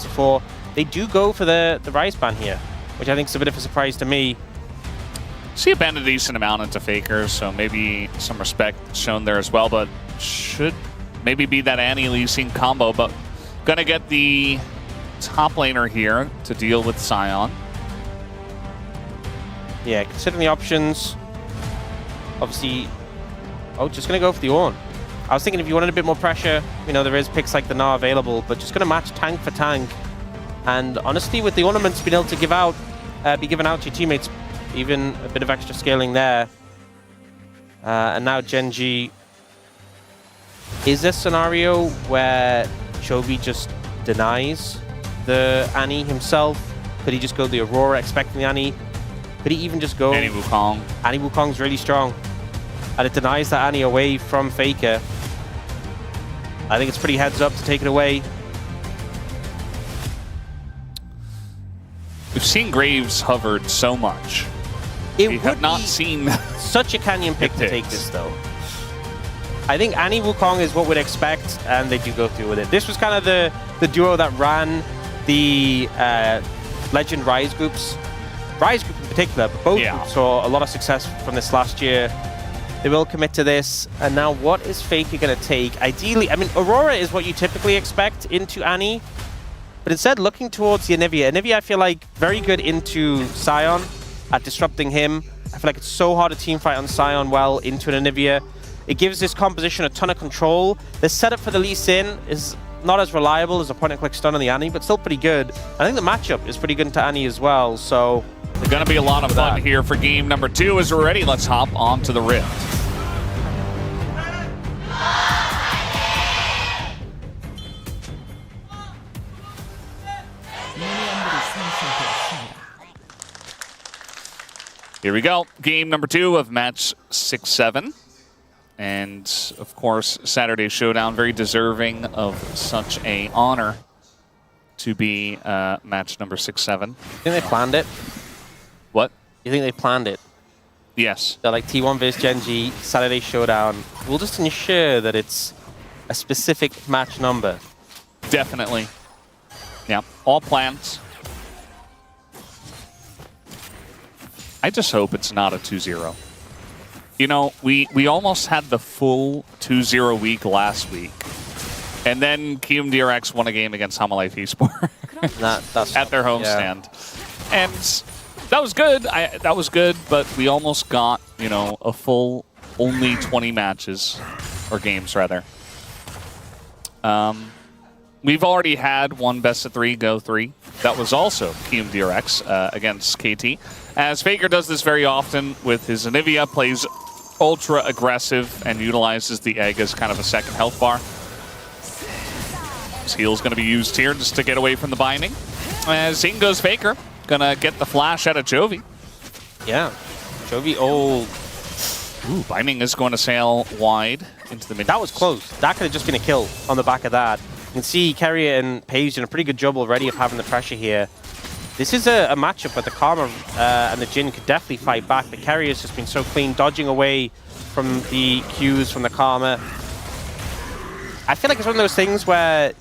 before, they do go for the Rise ban here, which I think is a bit of a surprise to me. See a band a decent amount into Faker, so maybe some respect shown there as well, but should maybe be that Annie Lee Sin combo, but gonna get the top laner here to deal with Sion. Yeah, considering the options, obviously, just gonna go for the Ornn. I was thinking if you wanted a bit more pressure, you know, there is picks like the Gnar available, but just gonna match tank for tank. And honestly, with the ornaments being able to be given out to your teammates, even a bit of extra scaling there. And now Gen.G. Is this scenario where Chovy just denies the Annie himself? Could he just go the Aurora expecting the Annie? Could he even just go... Annie Wukong. Annie Wukong's really strong. And it denies that Annie away from Faker. I think it's pretty heads up to take it away. We've seen Graves hovered so much. We have not seen such a canyon pick to take this, though. I think Annie Wukong is what we'd expect, and they do go through with it. This was kind of the duo that ran the Legend Rise groups. Rise group in particular, but both groups saw a lot of success from this last year. They will commit to this, and now what is Faker going to take? Ideally, I mean, Aurora is what you typically expect into Annie, but instead looking towards the Anivia. Anivia, I feel like, very good into Sion at disrupting him. I feel like it's so hard to teamfight on Sion well into an Anivia. It gives this composition a ton of control. The setup for the Lee Sin is not as reliable as a point-and-click stun on the Annie, but still pretty good. I think the matchup is pretty good into Annie as well, so... There's going to be a lot of fun here for game number 2. As we're ready, let's hop on to the Rift. Here we go. Game number 2 of match 6-7. And, of course, Saturday Showdown, very deserving of such a honor to be match number 6-7. You think they planned it? What? You think they planned it? Yes. They're like T1 vs Gen.G, Saturday Showdown. We'll just ensure that it's a specific match number. Definitely. Yeah, all plans. I just hope it's not a 2-0. You know, we almost had the full 2-0 week last week. And then KMDRX won a game against Hamalife Esports at their homestand. And that was good. That was good, but we almost got, you know, a full only 20 matches, or games rather. We've already had one best of 3 go 3. That was also KMDRX against KT. As Faker does this very often with his Anivia, plays ultra aggressive and utilizes the egg as kind of a second health bar. His heal's going to be used here just to get away from the binding. As in goes Faker. Gonna get the flash out of Chovy. Yeah. Chovy, Ooh, binding is going to sail wide into the mid. That was close. That could have just been a kill on the back of that. You can see Keria and Paige doing a pretty good job already of having the pressure here. This is a matchup where the Karma and the Jhin could definitely fight back, but Keria has just been so clean, dodging away from the Qs from the Karma. I feel like it's one of those things where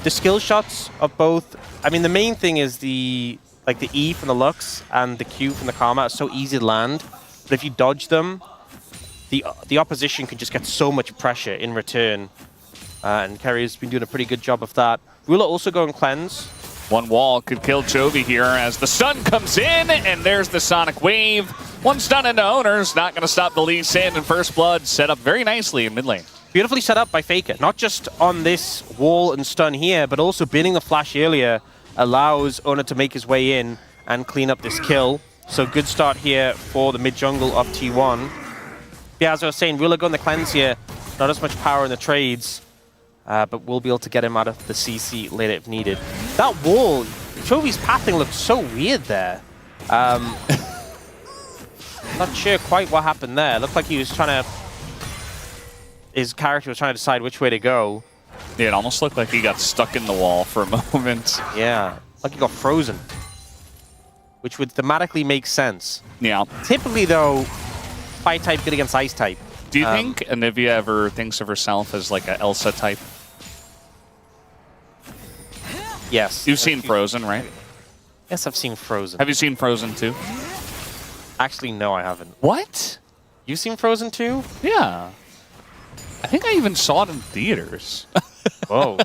the skill shots of both... I mean, the main thing is the E from the Lux and the Q from the Karma are so easy to land, but if you dodge them, the opposition can just get so much pressure in return. And Keria's been doing a pretty good job of that. Ruler also going cleanse. One wall could kill Chovy here as the stun comes in, and there's the Sonic Wave. One stun into Oner's not going to stop the Lee Sin, and First Blood set up very nicely in mid lane. Beautifully set up by Faker, not just on this wall and stun here, but also binning the flash earlier allows Oner to make his way in and clean up this kill. So good start here for the mid jungle of T1. Yeah, as I was saying, Ruler going the cleanse here, not as much power in the trades, but we'll be able to get him out of the CC later if needed. That wall, Chovy's pathing looked so weird there. Not sure quite what happened there. Looked like he was trying to... His character was trying to decide which way to go. Yeah, it almost looked like he got stuck in the wall for a moment. Yeah, like he got frozen. Which would thematically make sense. Yeah. Typically, though, Fire type good against Ice type. Do you think Anivia ever thinks of herself as like a Elsa type? Yes. You've seen Frozen, right? Yes, I've seen Frozen. Have you seen Frozen 2? Actually, no, I haven't. What? You've seen Frozen 2? Yeah. I think I even saw it in theaters. Whoa.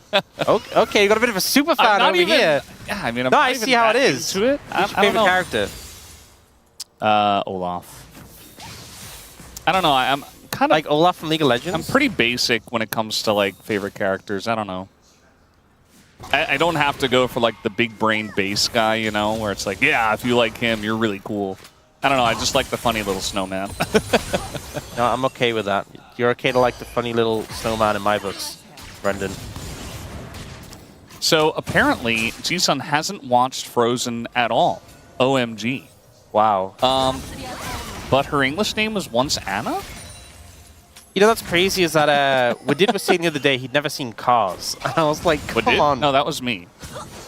Okay, you got a bit of a super fan over here. Yeah, I mean, I'm no, not I even see how it that is. into it. Who's your favorite character? Olaf. I don't know. I'm kind of like Olaf from League of Legends. I'm pretty basic when it comes to like favorite characters. I don't know. I don't have to go for like the big brain bass guy, you know, where it's like, yeah, if you like him, you're really cool. I don't know. I just like the funny little snowman. No, I'm okay with that. You're okay to like the funny little snowman in my books, Brendan. So apparently, G-Sun hasn't watched Frozen at all. OMG. Wow. But her English name was once Anna? You know, that's crazy is that Wadid was saying the other day he'd never seen Cars. And I was like, come on. No, that was me.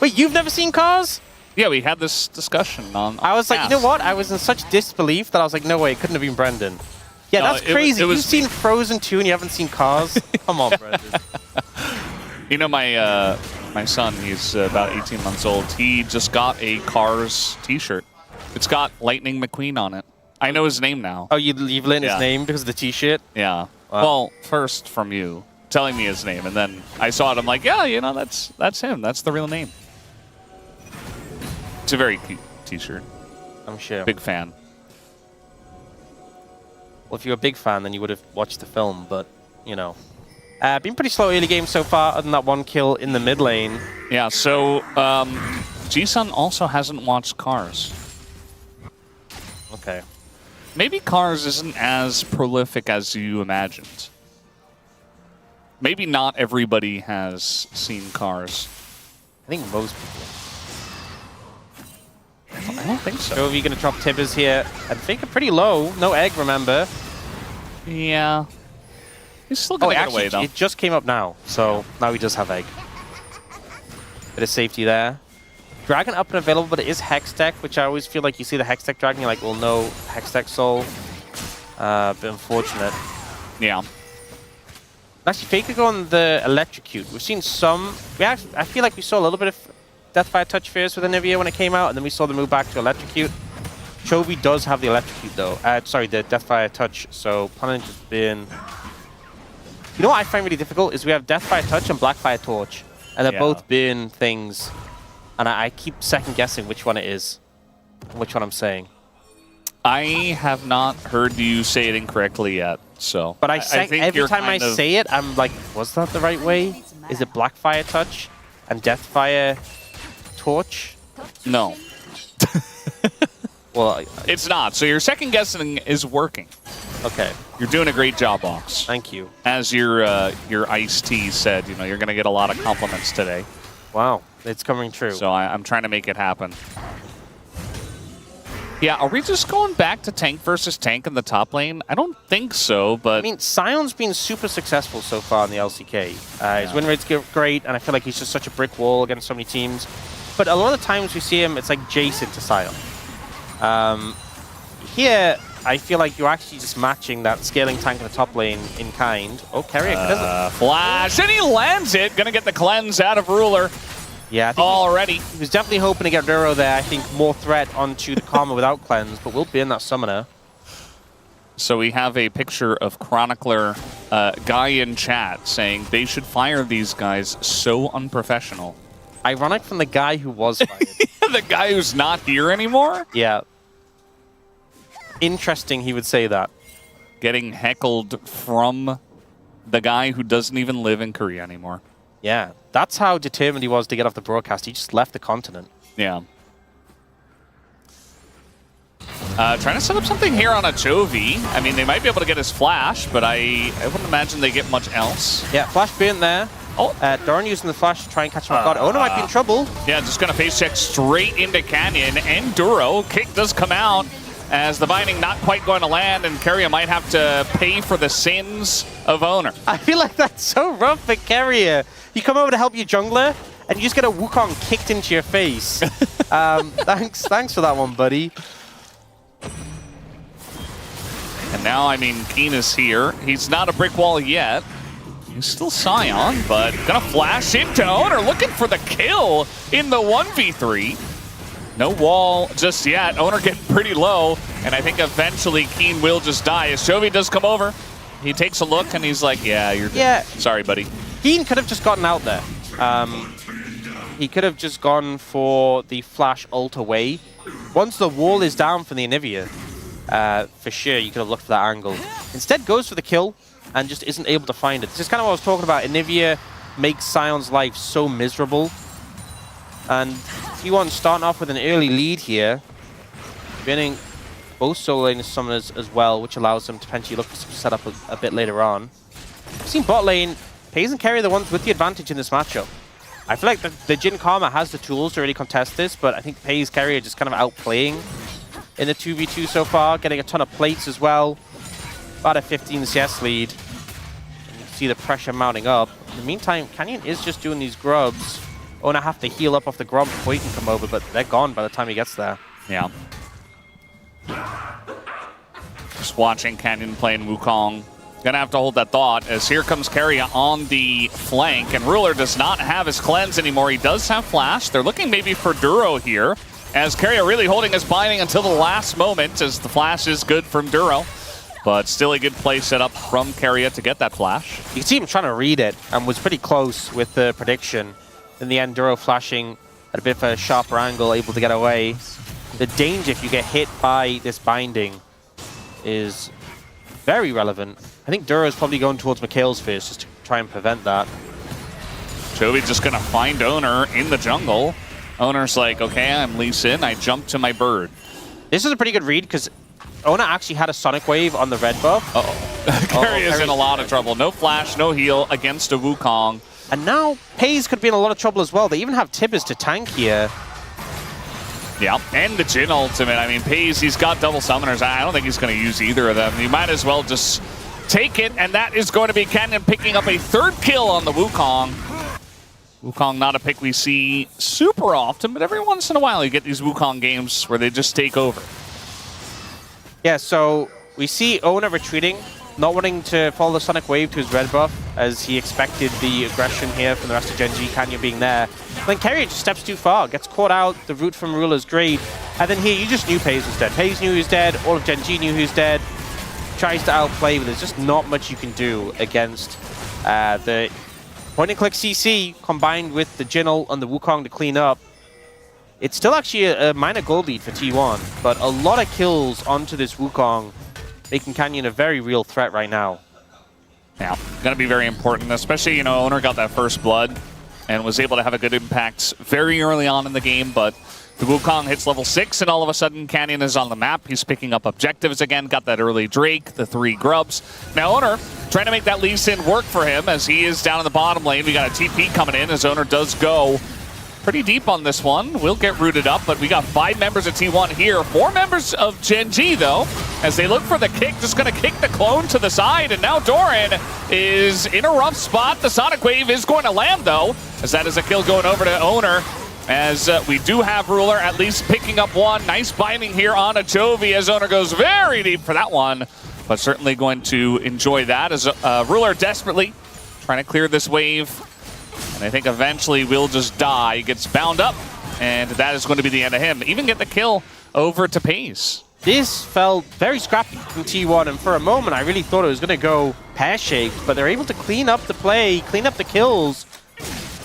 Wait, you've never seen Cars? Yeah, we had this discussion on I was like, you know what? I was in such disbelief that I was like, no way, it couldn't have been Brendan. Yeah, no, that's crazy. You've seen Frozen 2 and you haven't seen Cars? Come on, Brendan. You know, my son, he's about 18 months old. He just got a Cars t-shirt. It's got Lightning McQueen on it. I know his name now. Oh, you've learned his name because of the t-shirt? Yeah. Wow. Well, first from you telling me his name, and then I saw it. I'm like, yeah, you know, that's him. That's the real name. It's a very cute t-shirt. I'm sure. Big fan. Well, if you're a big fan, then you would have watched the film, but, you know. Been pretty slow early game so far, other than that one kill in the mid lane. Yeah, so G-Sun also hasn't watched Cars. Okay. Maybe Cars isn't as prolific as you imagined. Maybe not everybody has seen Cars. I think most people. I don't think so. Jovi going to drop Tibbers here. And Faker pretty low. No egg, remember. Yeah. He's still going to get away, though. It just came up now, so now he does have egg. Bit of safety there. Dragon up and available, but it is Hextech, which I always feel like you see the Hextech Dragon, you're like, well, no Hextech Soul. Bit unfortunate. Yeah. Actually, Faker go on the Electrocute. We've seen some... I feel like we saw a little bit of Deathfire Touch first with Anivia when it came out, and then we saw the move back to Electrocute. Chovy does have the Electrocute, though. Sorry, the Deathfire Touch, so Punch has been... You know what I find really difficult is we have Deathfire Touch and Blackfire Torch, and they're both been things... And I keep second-guessing which one it is, and which one I'm saying. I have not heard you say it incorrectly yet, so... But I think every time I say it, I'm like, was that the right way? Is it Blackfire Touch and Deathfire Torch? No. Well, it's not. So your second-guessing is working. Okay. You're doing a great job, Ox. Thank you. As your iced tea said, you know, you're going to get a lot of compliments today. Wow. It's coming true. So I'm trying to make it happen. Yeah, are we just going back to tank versus tank in the top lane? I don't think so, but... I mean, Sion's been super successful so far in the LCK. His win rate's great, and I feel like he's just such a brick wall against so many teams. But a lot of the times we see him, it's like Jason to Sion. Here, I feel like you're actually just matching that scaling tank in the top lane in kind. Oh, Keria. Flash, and he lands it. Gonna get the cleanse out of Ruler. Yeah, I think already. He was definitely hoping to get Duro there. I think more threat onto the Karma without cleanse, but we'll bin that summoner. So we have a picture of Chronicler guy in chat saying they should fire these guys, so unprofessional. Ironic from the guy who was fired. The guy who's not here anymore? Yeah. Interesting he would say that. Getting heckled from the guy who doesn't even live in Korea anymore. Yeah, that's how determined he was to get off the broadcast. He just left the continent. Yeah. Trying to set up something here on a Chovy. I mean, they might be able to get his flash, but I wouldn't imagine they get much else. Yeah, flash burnt there. Oh. Doran using the flash to try and catch him off guard. Oner might be in trouble. Yeah, just going to face check straight into Canyon. And Duro. Kick does come out as the binding not quite going to land, and Keria might have to pay for the sins of Oner. I feel like that's so rough for Keria. You come over to help your jungler, and you just get a Wukong kicked into your face. Thanks for that one, buddy. And now, I mean, Keen is here. He's not a brick wall yet. He's still Scion, but gonna flash into Oner, looking for the kill in the 1v3. No wall just yet. Oner getting pretty low, and I think eventually Keen will just die. As Chovy does come over, he takes a look, and he's like, yeah, you're dead. Sorry, buddy. Keen could have just gotten out there. He could have just gone for the flash ult away. Once the wall is down from the Anivia, for sure you could have looked for that angle. Instead goes for the kill and just isn't able to find it. This is kind of what I was talking about. Anivia makes Sion's life so miserable. And T1 starting off with an early lead here, winning both solo lane summoners as well, which allows them to potentially look for some setup a bit later on. We've seen bot lane, Paze and Keria are the ones with the advantage in this matchup. I feel like the Jin Karma has the tools to really contest this, but I think Paze Keria are just kind of outplaying in the 2v2 so far, getting a ton of plates as well. About a 15 CS lead. And you can see the pressure mounting up. In the meantime, Canyon is just doing these grubs. Oner have to heal up off the grub before he can come over, but they're gone by the time he gets there. Yeah. Just watching Canyon playing Wukong. Gonna have to hold that thought, as here comes Keria on the flank, and Ruler does not have his cleanse anymore. He does have flash. They're looking maybe for Duro here, as Keria really holding his binding until the last moment, as the flash is good from Duro. But still a good play set up from Keria to get that flash. You can see him trying to read it, and was pretty close with the prediction. In the end, Duro flashing at a bit of a sharper angle, able to get away. The danger if you get hit by this binding is very relevant. I think Duro's probably going towards Mikhail's first just to try and prevent that. Chovy just gonna find Oner in the jungle. Oner's like, okay, I'm Lee Sin, I jump to my bird. This is a pretty good read because Oner actually had a Sonic Wave on the red buff. Keria's in a lot of trouble. No flash, no heal against a Wukong. And now Paze could be in a lot of trouble as well. They even have Tibbers to tank here. Yeah, and the Jin ultimate. I mean, Paze, he's got double summoners. I don't think he's going to use either of them. You might as well just take it, and that is going to be Canyon picking up a third kill on the Wukong. Wukong, not a pick we see super often, but every once in a while you get these Wukong games where they just take over. Yeah, so we see Oner retreating, not wanting to follow the Sonic Wave to his red buff, as he expected the aggression here from the rest of Gen.G, Canyon being there. Then Keria just steps too far, gets caught out, the root from Ruler's great, and then here you just knew Paze was dead. Paze knew he was dead, all of Gen.G knew he was dead. Tries to outplay, but there's just not much you can do against the point-and-click CC combined with the Jin ult on the Wukong to clean up. It's still actually a minor gold lead for T1, but a lot of kills onto this Wukong, making Canyon a very real threat right now. Yeah, gonna be very important, especially, you know, Oner got that first blood and was able to have a good impact very early on in the game, but the Wukong hits level 6 and all of a sudden Canyon is on the map. He's picking up objectives again, got that early Drake, the 3 grubs. Now Oner trying to make that Lee Sin work for him as he is down in the bottom lane. We got a TP coming in as Oner does go pretty deep on this one. We'll get rooted up, but we got 5 members of T1 here. 4 members of Gen.G, though, as they look for the kick. Just going to kick the clone to the side, and now Doran is in a rough spot. The Sonic Wave is going to land, though, as that is a kill going over to Oner, as we do have Ruler at least picking up one. Nice binding here on a Chovy, as Oner goes very deep for that one, but certainly going to enjoy that, as Ruler desperately trying to clear this wave. And I think eventually will just die. He gets bound up, and that is going to be the end of him. Even get the kill over to Paze. This felt very scrappy from T1, and for a moment I really thought it was going to go pear-shaped, but they're able to clean up the play, clean up the kills,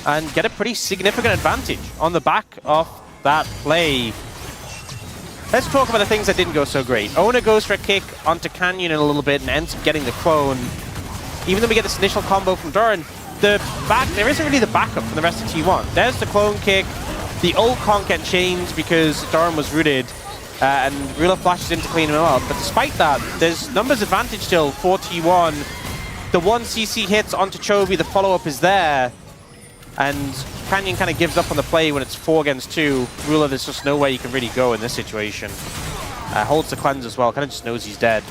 and get a pretty significant advantage on the back of that play. Let's talk about the things that didn't go so great. Oner goes for a kick onto Canyon in a little bit and ends up getting the clone. Even though we get this initial combo from Doran, there isn't really the backup from the rest of T1. There's the clone kick. The ult can't get changed because Doran was rooted, and Ruler flashes in to clean him up. But despite that, there's numbers advantage still for T1. The one CC hits onto Chovy, the follow-up is there, and Canyon kind of gives up on the play when it's 4 against 2. Ruler, there's just no way you can really go in this situation. Holds the cleanse as well, kind of just knows he's dead.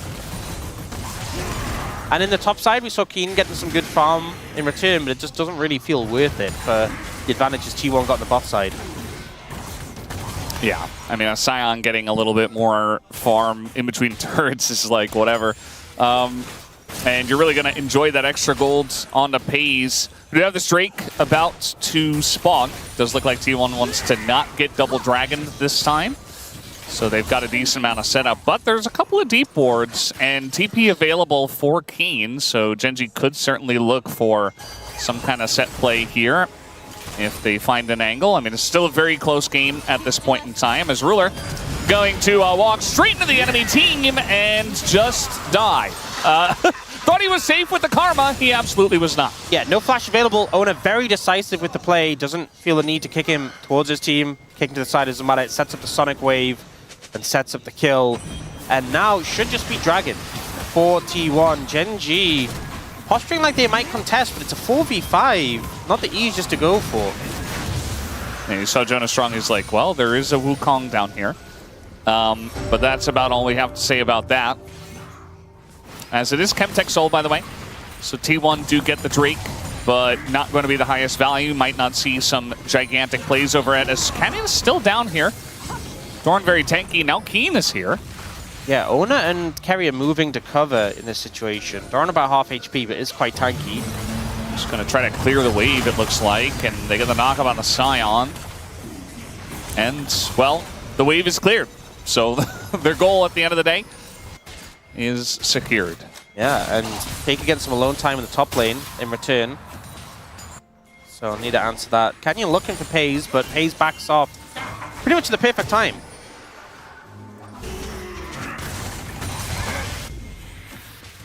And in the top side, we saw Keen getting some good farm in return, but it just doesn't really feel worth it for the advantages T1 got on the bot side. Yeah, I mean, a Scion getting a little bit more farm in between turrets is like whatever. And you're really going to enjoy that extra gold on the pays. We do have this Drake about to spawn. Does look like T1 wants to not get double dragon this time. So they've got a decent amount of setup. But there's a couple of deep wards and TP available for Keen. So Gen.G could certainly look for some kind of set play here if they find an angle. I mean, it's still a very close game at this point in time as Ruler going to walk straight into the enemy team and just die. Thought he was safe with the Karma. He absolutely was not. Yeah, no flash available. Oner very decisive with the play. Doesn't feel the need to kick him towards his team. Kicking to the side doesn't matter. It sets up the Sonic Wave and sets up the kill. And now should just be Dragon for T1. Gen.G posturing like they might contest, but it's a 4v5. Not the easiest to go for. And you saw Jonas Strong. He's like, well, there is a Wukong down here. But that's about all we have to say about that. As it is Chemtech Soul, by the way. So T1 do get the Drake, but not going to be the highest value. Might not see some gigantic plays over it, as Canyon is still down here. Dorn very tanky. Now Keen is here. Yeah, Oner and Keria moving to cover in this situation. Dorn about half HP, but is quite tanky. Just going to try to clear the wave, it looks like, and they get the knockup on the Scion. And, well, the wave is cleared. So their goal at the end of the day is secured. Yeah, and Faker gets some alone time in the top lane in return. So I'll need to answer that. Canyon looking for Pays, but Pays backs off pretty much at the perfect time.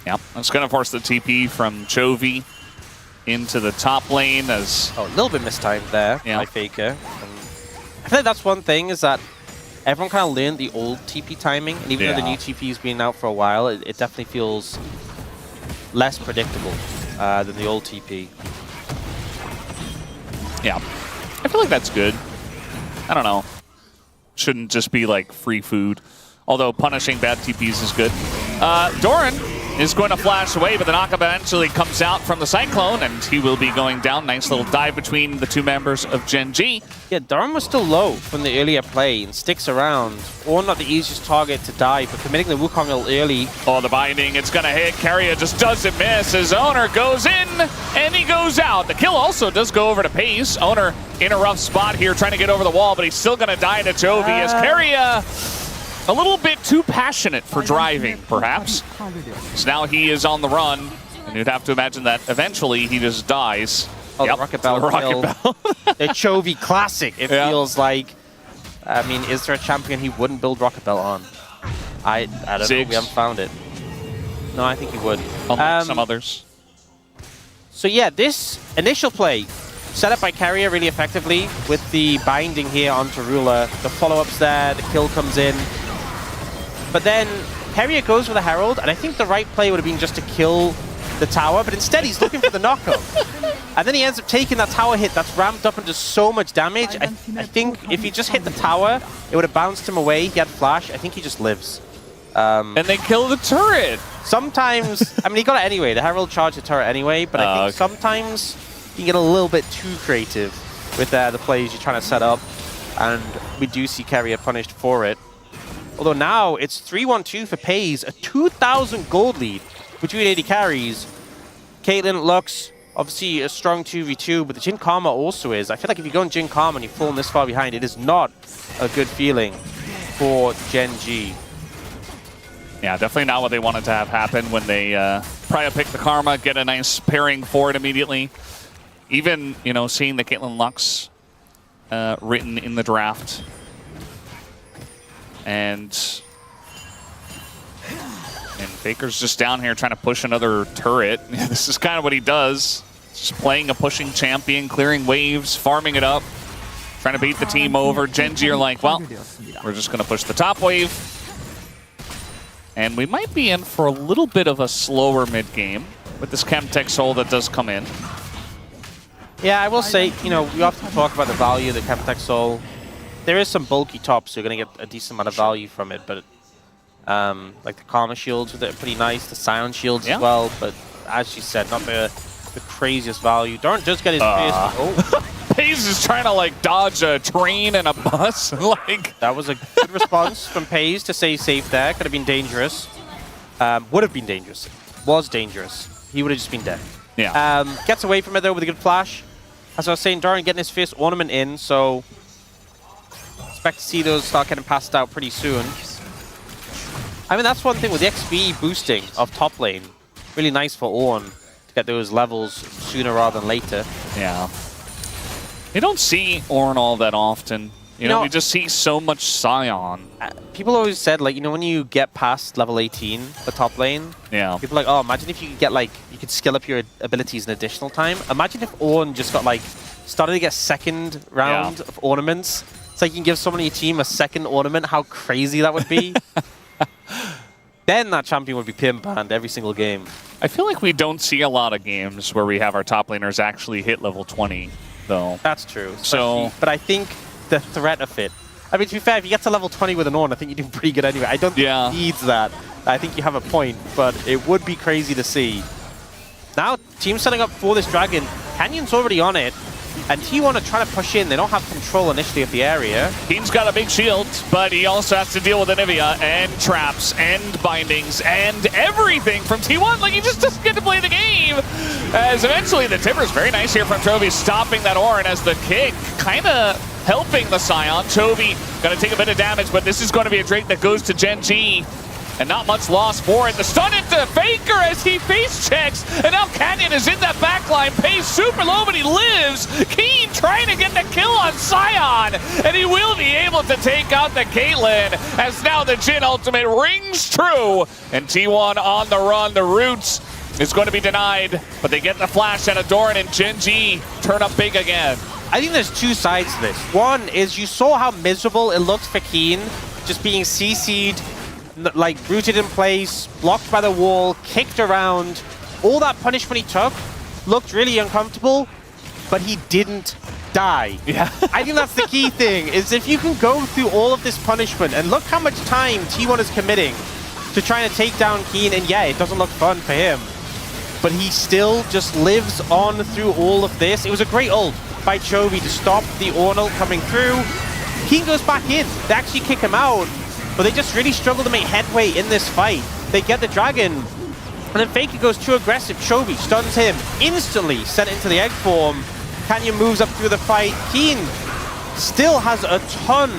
Yeah, that's going to force the TP from Chovy into the top lane as... Oh, a little bit mistimed there by Faker. And I feel like that's one thing, is that everyone kind of learned the old TP timing, and even though the new TP's been out for a while, it definitely feels less predictable than the old TP. Yeah, I feel like that's good. I don't know. Shouldn't just be like free food. Although punishing bad TPs is good. Doran is going to flash away, but the knockup eventually comes out from the Cyclone, and he will be going down. Nice little dive between the two members of Gen.G. Yeah, Doran was still low from the earlier play and sticks around. Or not the easiest target to die, but committing the Wukong a little early. Oh, the binding, it's going to hit. Keria just doesn't miss. His Oner goes in, and he goes out. The kill also does go over to Pace. Oner in a rough spot here, trying to get over the wall, but he's still going to die to Chovy as Keria... a little bit too passionate for driving, perhaps. So now he is on the run, and you'd have to imagine that eventually he just dies. Oh, the Rocket Bell. The Chovy classic, it feels like. I mean, is there a champion he wouldn't build Rocket Bell on? I don't know, we haven't found it. No, I think he would. Unlike some others. So yeah, this initial play, set up by Keria really effectively with the binding here onto Ruler. The follow-ups there, the kill comes in. But then Keria goes for the Herald, and I think the right play would have been just to kill the tower, but instead he's looking for the knockup. And then he ends up taking that tower hit that's ramped up into so much damage. I think if he just hit the tower, it would have bounced him away. He had flash. I think he just lives. And they kill the turret. Sometimes, I mean, he got it anyway. The Herald charged the turret anyway, but I think sometimes you can get a little bit too creative with the plays you're trying to set up, and we do see Keria punished for it. Although now it's 3-1-2 for Pays, a 2,000 gold lead between 80 carries. Caitlyn, Lux, obviously a strong 2v2, but the Jin Karma also is. I feel like if you go in Jin Karma and you've fallen this far behind, it is not a good feeling for Gen.G. Yeah, definitely not what they wanted to have happen when they probably pick the Karma, get a nice pairing for it immediately. Even, you know, seeing the Caitlyn Lux written in the draft. And Faker's just down here trying to push another turret. This is kind of what he does. Just playing a pushing champion, clearing waves, farming it up, trying to beat the team over. Gen.G are like, well, we're just going to push the top wave. And we might be in for a little bit of a slower mid-game with this Chemtech Soul that does come in. Yeah, I will say, you know, we often talk about the value of the Chemtech Soul. There is some bulky tops, so you're going to get a decent amount of value from it, but like the Karma shields with it are pretty nice, the Scion shields as well, but as she said, not the craziest value. Doran does get his first... Oh. Pays is trying to like dodge a train and a bus. Like that was a good response from Pays to stay safe there. Could have been dangerous. Would have been dangerous. was dangerous. He would have just been dead. Yeah. Gets away from it, though, with a good flash. As I was saying, Doran getting his first ornament in, so expect to see those start getting passed out pretty soon. I mean, that's one thing with the XP boosting of top lane. Really nice for Ornn to get those levels sooner rather than later. Yeah. You don't see Ornn all that often. You know, we just see so much Scion. People always said, like, you know, when you get past level 18, the top lane, people are like, oh, imagine if you could get, like, you could skill up your abilities in additional time. Imagine if Ornn just got, like, started to get second round of ornaments. It's like you can give someone on your team a second ornament. How crazy that would be. Then that champion would be pin banned every single game. I feel like we don't see a lot of games where we have our top laners actually hit level 20, though. That's true. So, but I think the threat of it. I mean, to be fair, if you get to level 20 with an Ornn, I think you're doing pretty good anyway. I don't think it needs that. I think you have a point, but it would be crazy to see. Now, team setting up for this dragon. Canyon's already on it, and T1 are trying to push in. They don't have control initially of the area. Keen's got a big shield, but he also has to deal with Anivia and traps and bindings and everything from T1. Like, he just doesn't get to play the game. As eventually the Timber's very nice here from Chovy, stopping that Oren as the kick kind of helping the Scion. Chovy going to take a bit of damage, but this is going to be a Drake that goes to Gen.G. And not much loss for it. The stun into Faker as he face checks. And now Canyon is in that backline. Pays super low, but he lives. Keen trying to get the kill on Scion. And he will be able to take out the Caitlyn. As now the Jhin ultimate rings true. And T1 on the run. The Roots is going to be denied. But they get the flash out of Doran, and Gen.G turn up big again. I think there's two sides to this. One is you saw how miserable it looked for Keen. Just being CC'd. Like, rooted in place, blocked by the wall, kicked around. All that punishment he took looked really uncomfortable, but he didn't die. Yeah. I think that's the key thing, is if you can go through all of this punishment, and look how much time T1 is committing to trying to take down Keen, and yeah, it doesn't look fun for him, but he still just lives on through all of this. It was a great ult by Chovy to stop the Ornal coming through. Keen goes back in. They actually kick him out. But they just really struggle to make headway in this fight. They get the dragon, and then Faker goes too aggressive. Chovy stuns him, instantly sent into the egg form. Canyon moves up through the fight. Keen still has a ton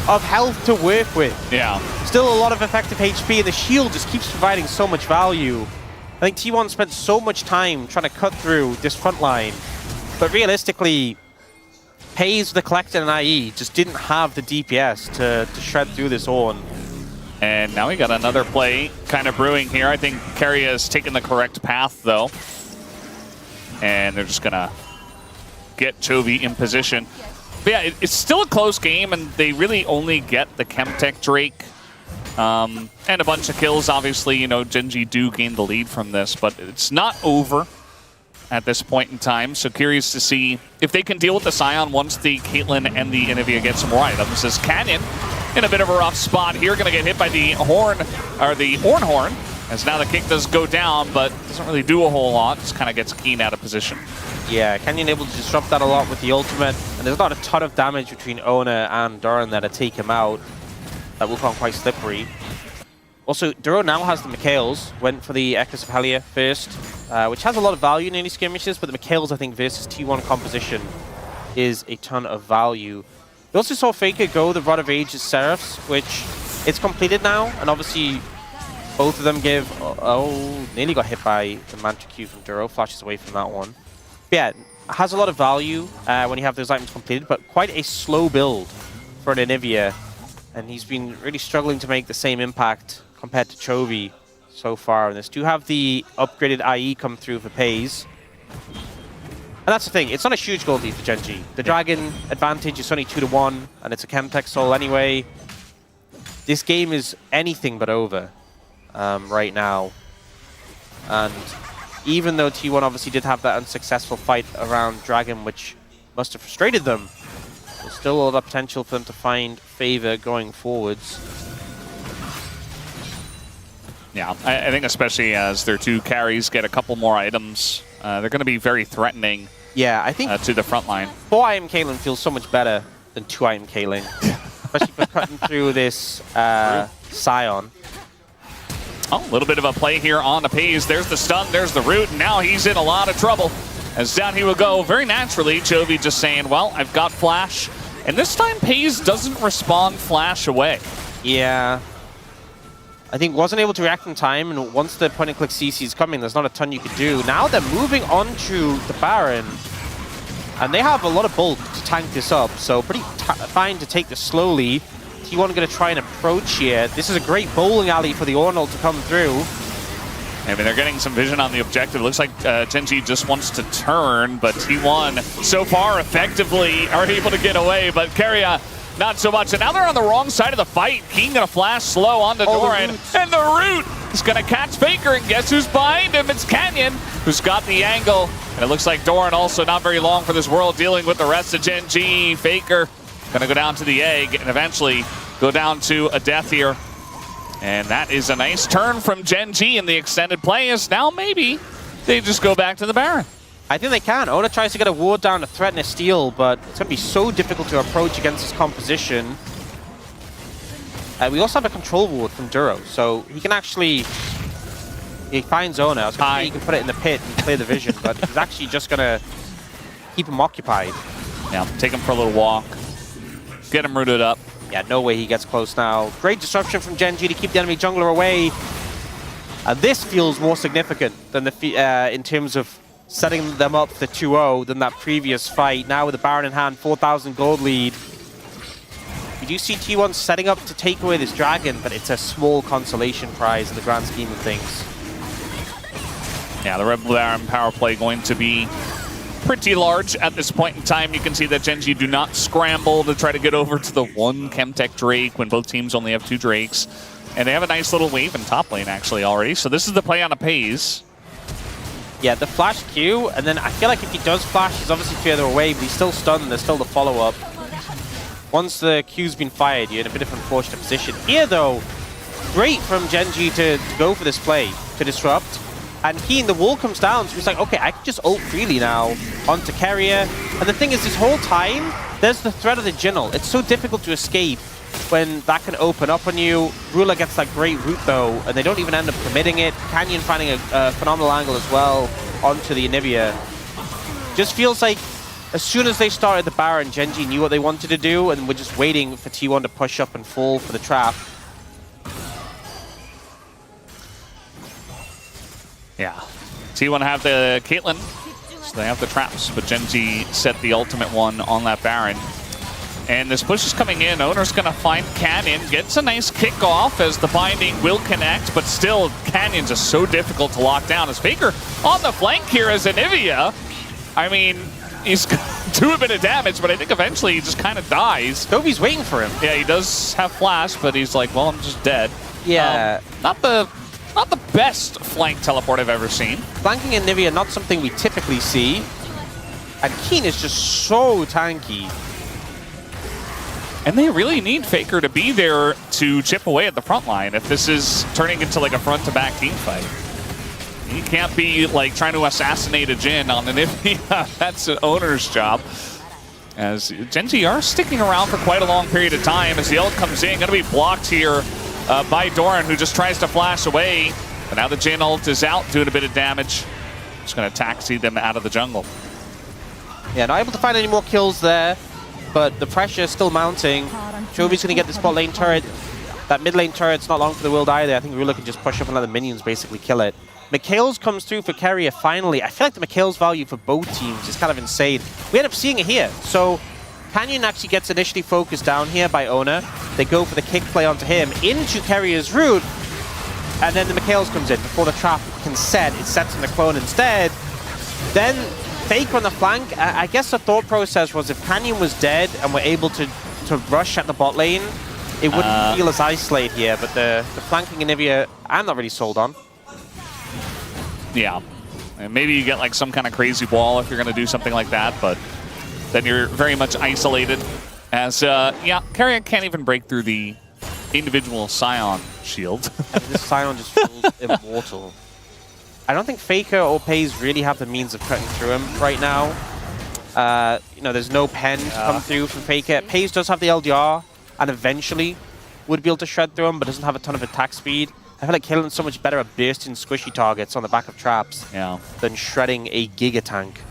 of health to work with. Yeah. Still a lot of effective HP, and the shield just keeps providing so much value. I think T1 spent so much time trying to cut through this front line, but realistically, Pays, the Collector, and IE just didn't have the DPS to shred through this Ornn. And now we got another play kind of brewing here. I think Keria has taken the correct path, though. And they're just going to get Chovy in position. But yeah, it's still a close game, and they really only get the Chemtech Drake. And a bunch of kills, obviously. You know, Gen.G do gain the lead from this, but it's not over at this point in time. So curious to see if they can deal with the Scion once the Caitlyn and the Anivia get some more items. As Canyon in a bit of a rough spot here, going to get hit by the horn, or the Ornn horn, as now the kick does go down, but doesn't really do a whole lot. Just kind of gets Keen out of position. Yeah, Canyon able to disrupt that a lot with the ultimate, and there's not a ton of damage between Oner and Doran there to take him out. That will become quite slippery. Also, Duro now has the Mikhails, went for the Echoes of Helia first, which has a lot of value in early skirmishes, but the Mikhails, I think, versus T1 composition is a ton of value. We also saw Faker go the Rod of Age's Seraphs, which it's completed now, and obviously both of them give... Oh, nearly got hit by the Mantra Q from Duro, flashes away from that one. But yeah, it has a lot of value when you have those items completed, but quite a slow build for an Anivia, and he's been really struggling to make the same impact compared to Chovy so far in this. Do have the upgraded IE come through for Pays. And that's the thing, it's not a huge goal lead for Gen.G. The Dragon advantage is only 2-1, and it's a Chemtech Soul anyway. This game is anything but over right now. And even though T1 obviously did have that unsuccessful fight around Dragon, which must have frustrated them, there's still a lot of potential for them to find favor going forwards. Yeah, I think especially as their two carries get a couple more items, they're going to be very threatening. Yeah, I think to the front line. 4 IM Caitlyn feels so much better than 2 IM Caitlyn, especially for cutting through this Scion. Oh, a little bit of a play here on the Pays. There's the stun, there's the root, and now he's in a lot of trouble. As down he would go very naturally. Chovy just saying, well, I've got flash. And this time Pays doesn't respond flash away. Yeah. I think wasn't able to react in time, and once the point and click CC is coming, there's not a ton you could do. Now they're moving on to the Baron, and they have a lot of bulk to tank this up, so pretty fine to take this slowly. T1 going to try and approach here. This is a great bowling alley for the Ornal to come through. I mean, they're getting some vision on the objective. It looks like Gen.G just wants to turn, but T1 so far effectively are able to get away, but Keria not so much. And now they're on the wrong side of the fight. Keen gonna flash slow onto Doran, and the root is gonna catch Faker, and guess who's behind him? It's Canyon, who's got the angle. And it looks like Doran also not very long for this world, dealing with the rest of Gen.G. Faker gonna go down to the egg and eventually go down to a death here. And that is a nice turn from Gen.G in the extended play, as now maybe they just go back to the Baron. I think they can. Oner tries to get a ward down to threaten a steal, but it's going to be so difficult to approach against his composition. We also have a control ward from Duro, so he can actually... He finds Oner. I was going to say he can put it in the pit and clear the vision, but he's actually just going to keep him occupied. Yeah, take him for a little walk. Get him rooted up. Yeah, no way he gets close now. Great disruption from Gen.G to keep the enemy jungler away. This feels more significant than the in terms of setting them up for 2-0 than that previous fight. Now with the Baron in hand, 4,000 gold lead. You do see T1 setting up to take away this dragon, but it's a small consolation prize in the grand scheme of things. Yeah, the Rebel Baron power play going to be pretty large at this point in time. You can see that Gen.G do not scramble to try to get over to the one Chemtech Drake when both teams only have 2 Drakes. And they have a nice little wave in top lane actually already. So this is the play on a Pays. Yeah, the flash Q, and then I feel like if he does flash, he's obviously further away, but he's still stunned. There's still the follow-up. Once the Q's been fired, you're in a bit of an unfortunate position. Here, though, great from Gen.G to go for this play, to disrupt. And Keen, the wall comes down, so he's like, okay, I can just ult freely now onto Keria. And the thing is, this whole time, there's the threat of the Jinnel. It's so difficult to escape when that can open up on you. Ruler gets that great root, though, and they don't even end up committing it. Canyon finding a phenomenal angle as well onto the Anivia. Just feels like as soon as they started the Baron, Gen.G knew what they wanted to do, and we're just waiting for T1 to push up and fall for the trap. Yeah, T1 have the Caitlyn, so they have the traps, but Gen.G set the ultimate one on that Baron. And this push is coming in. Oner's going to find Canyon, gets a nice kickoff as the binding will connect, but still Canyon's just so difficult to lock down. As Faker on the flank here as Anivia, I mean, he's going to do a bit of damage, but I think eventually he just kind of dies. Toby's waiting for him. Yeah, he does have flash, but he's like, well, I'm just dead. Yeah. Not the best flank teleport I've ever seen. Flanking Anivia, not something we typically see. And Keen is just so tanky. And they really need Faker to be there to chip away at the front line if this is turning into like a front-to-back team fight. He can't be like trying to assassinate a Jhin on Anivia. That's an Oner's job. As Gen.G are sticking around for quite a long period of time as the ult comes in, going to be blocked here by Doran, who just tries to flash away. But now the Jhin ult is out, doing a bit of damage. Just going to taxi them out of the jungle. Yeah, not able to find any more kills there, but the pressure is still mounting. Jovi's going to get the spot lane turret. That mid lane turret's not long for the world either. I think Ruler can just push up and let the minions basically kill it. Mikhail's comes through for Keria finally. I feel like the Mikhail's value for both teams is kind of insane. We end up seeing it here. So Canyon actually gets initially focused down here by Oner. They go for the kick play onto him into Keria's root. And then the Mikhail's comes in before the trap can set. It sets in the clone instead. Then Faker on the flank. I guess the thought process was if Canyon was dead and we're able to rush at the bot lane, it wouldn't feel as isolated here. But the flanking Anivia, I'm not really sold on. Yeah, and maybe you get like some kind of crazy wall if you're going to do something like that, but then you're very much isolated. As, yeah, Keria can't even break through the individual Scion shield. This Scion just feels immortal. I don't think Faker or Pays really have the means of cutting through him right now. You know, there's no pen to come through from Faker. Pays does have the LDR, and eventually would be able to shred through him, but doesn't have a ton of attack speed. I feel like Killen's so much better at bursting squishy targets on the back of traps than shredding a Giga Tank.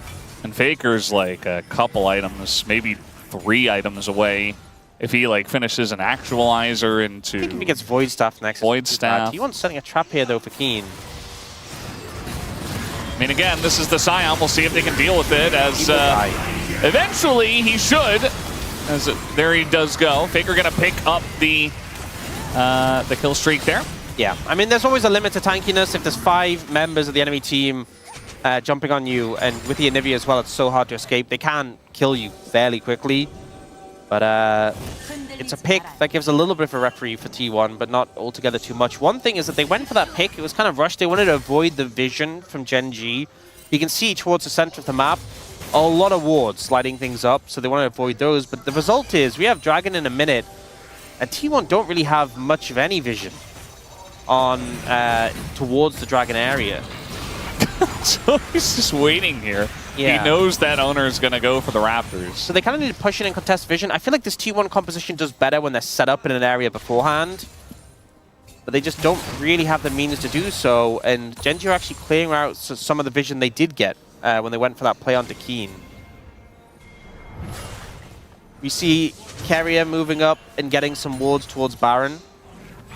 And Faker's like a couple items, maybe 3 items away. If he like finishes an actualizer into... I think if he gets Void Staff next. Void Staff. He wants setting a trap here though for Keen. I mean, again, this is the Scion. We'll see if they can deal with it as eventually he should. As there he does go. Faker gonna pick up the kill streak there. Yeah, I mean, there's always a limit to tankiness. If there's 5 members of the enemy team jumping on you, and with the Anivia as well, it's so hard to escape. They can kill you fairly quickly. But it's a pick that gives a little bit of a reprieve for T1, but not altogether too much. One thing is that they went for that pick. It was kind of rushed. They wanted to avoid the vision from Gen.G. You can see towards the center of the map a lot of wards lighting things up, so they want to avoid those. But the result is we have Dragon in a minute, and T1 don't really have much of any vision on towards the Dragon area. So he's just waiting here. Yeah. He knows that Oner is going to go for the Raptors. So they kind of need to push in and contest vision. I feel like this T1 composition does better when they're set up in an area beforehand. But they just don't really have the means to do so. And Gen.G are actually clearing out some of the vision they did get when they went for that play onto Keen. We see Keria moving up and getting some wards towards Baron.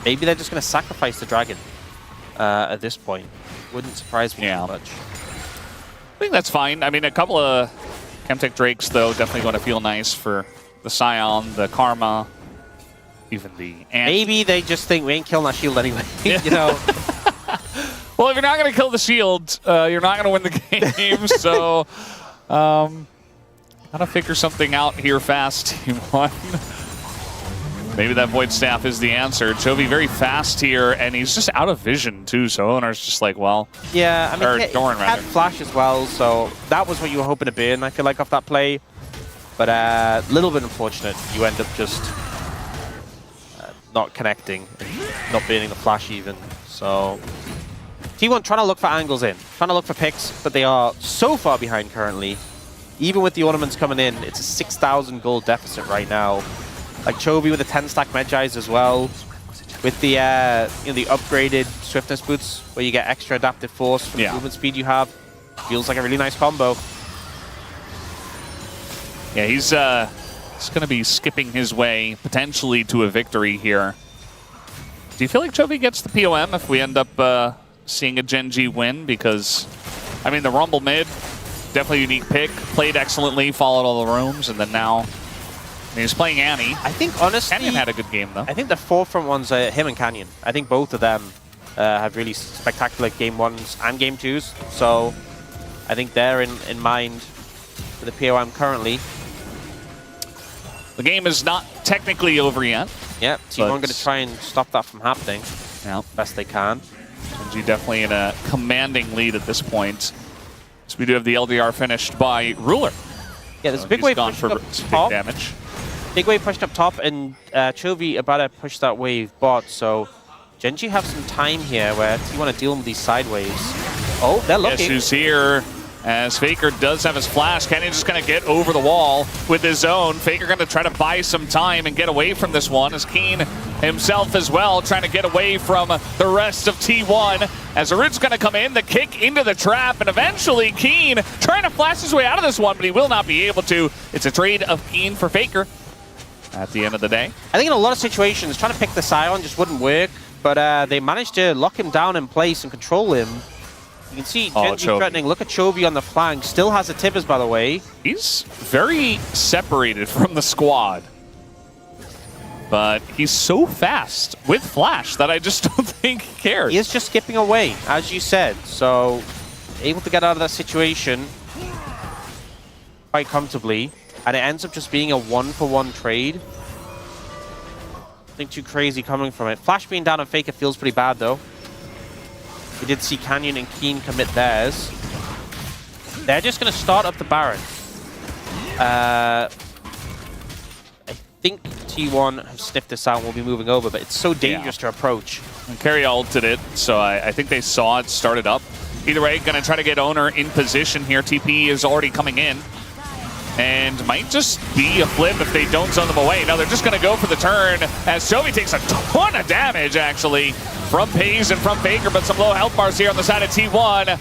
Maybe they're just going to sacrifice the Dragon at this point. Wouldn't surprise me too much. I think that's fine. I mean, a couple of Chemtech Drakes, though, definitely going to feel nice for the Scion, the Karma, even the Ant. Maybe they just think we ain't killing our shield anyway, you know? Well, if you're not going to kill the shield, you're not going to win the game, so gotta figure something out here fast, Team 1. Maybe that Void Staff is the answer. Chovy very fast here, and he's just out of vision, too, so Oner's just like, well... Yeah, I mean, Doran, he had Flash as well, so that was what you were hoping to burn, I feel like, off that play. But a little bit unfortunate. You end up just not connecting, not burning the Flash even. So T1 trying to look for angles in, trying to look for picks, but they are so far behind currently. Even with the ornaments coming in, it's a 6,000 gold deficit right now. Like Chovy with the 10-stack Medjais as well, with the the upgraded swiftness boots where you get extra adaptive force from the movement speed you have. Feels like a really nice combo. Yeah, he's going to be skipping his way potentially to a victory here. Do you feel like Chovy gets the POM if we end up seeing a Gen.G win? Because, I mean, the Rumble mid, definitely a unique pick, played excellently, followed all the rooms, and then now... he's playing Annie. I think, honestly... Canyon had a good game, though. I think the forefront ones are him and Canyon. I think both of them have really spectacular Game 1s and Game 2s. So I think they're in mind for the POM currently. The game is not technically over yet. Yeah, T1 going to try and stop that from happening. Yeah. Best they can. Gen.G definitely in a commanding lead at this point. So we do have the LDR finished by Ruler. Yeah, there's a big wave pushing up top. Damage. Big wave pushed up top, and Chovy about to push that wave bot, so Gen.G have some time here where you want to deal with these side waves. Oh, they're looking. Issues here, as Faker does have his flash. Kenny just going to get over the wall with his own. Faker going to try to buy some time and get away from this one, as Keen himself as well trying to get away from the rest of T1. As Arud's going to come in, the kick into the trap, and eventually Keen trying to flash his way out of this one, but he will not be able to. It's a trade of Keen for Faker. At the end of the day, I think in a lot of situations, trying to pick the Scion just wouldn't work, but they managed to lock him down in place and control him. You can see Gen.G threatening. Look at Chovy on the flank. Still has the Tibbers, by the way. He's very separated from the squad, but he's so fast with Flash that I just don't think he cares. He is just skipping away, as you said, so able to get out of that situation quite comfortably. And it ends up just being a 1-for-1 trade. Nothing too crazy coming from it. Flash being down on Faker feels pretty bad, though. We did see Canyon and Keen commit theirs. They're just going to start up the Baron. I think T1 have sniffed this out and will be moving over, but it's so dangerous to approach. And Keria ulted it, so I think they saw it started up. Either way, going to try to get Oner in position here. TP is already coming in. and might just be a flip if they don't zone them away. No, they're just going to go for the turn as Chovy takes a ton of damage, actually, from FaZe and from Faker, but some low health bars here on the side of T1.